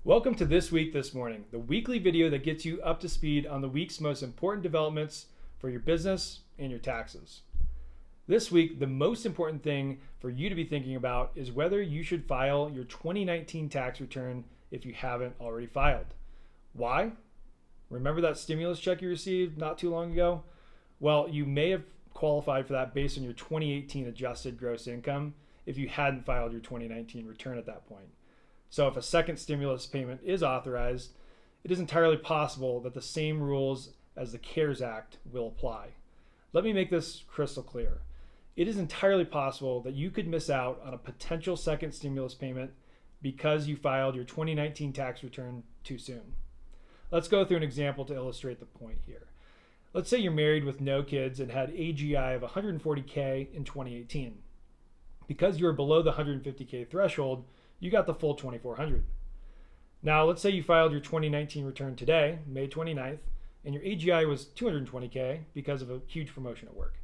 Welcome to This Week This Morning, the weekly video that gets you up to speed on the week's most important developments for your business and your taxes. This week, the most important thing for you to be thinking about is whether you should file your 2019 tax return if you haven't already filed. Why? Remember that stimulus check you received not too long ago? Well, you may have qualified for that based on your 2018 adjusted gross income if you hadn't filed your 2019 return at that point. So if a second stimulus payment is authorized, it is entirely possible that the same rules as the CARES Act will apply. Let me make this crystal clear. It is entirely possible that you could miss out on a potential second stimulus payment because you filed your 2019 tax return too soon. Let's go through an example to illustrate the point here. Let's say you're married with no kids and had AGI of 140K in 2018. Because you were below the 150K threshold, you got the full 2,400. Now, let's say you filed your 2019 return today, May 29th, and your AGI was 220K because of a huge promotion at work.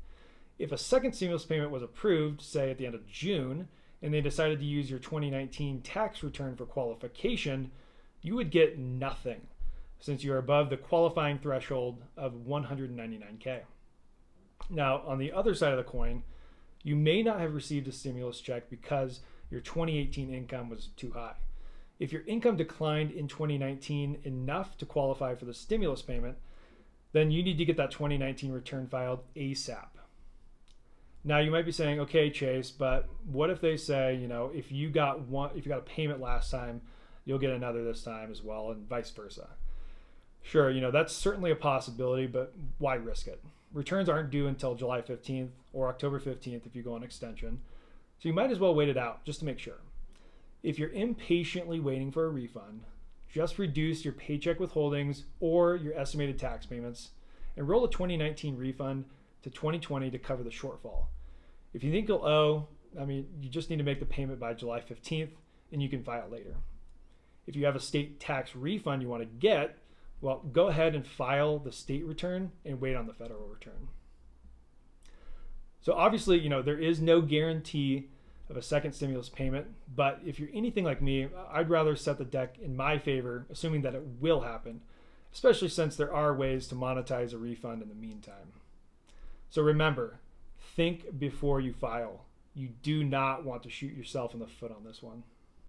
If a second stimulus payment was approved, say at the end of June, and they decided to use your 2019 tax return for qualification, you would get nothing since you are above the qualifying threshold of 199K. Now, on the other side of the coin, you may not have received a stimulus check because your 2018 income was too high. If your income declined in 2019 enough to qualify for the stimulus payment, then you need to get that 2019 return filed ASAP. Now you might be saying, okay, Chase, but what if they say, if you got a payment last time, you'll get another this time as well, and vice versa. Sure, that's certainly a possibility, but why risk it? Returns aren't due until July 15th or October 15th if you go on extension. So you might as well wait it out just to make sure. If you're impatiently waiting for a refund, just reduce your paycheck withholdings or your estimated tax payments and roll a 2019 refund to 2020 to cover the shortfall. If you think you'll owe, you just need to make the payment by July 15th and you can file later. If you have a state tax refund you want to get, well, go ahead and file the state return and wait on the federal return. So obviously, there is no guarantee of a second stimulus payment, but if you're anything like me, I'd rather set the deck in my favor, assuming that it will happen, especially since there are ways to monetize a refund in the meantime. So remember, think before you file. You do not want to shoot yourself in the foot on this one.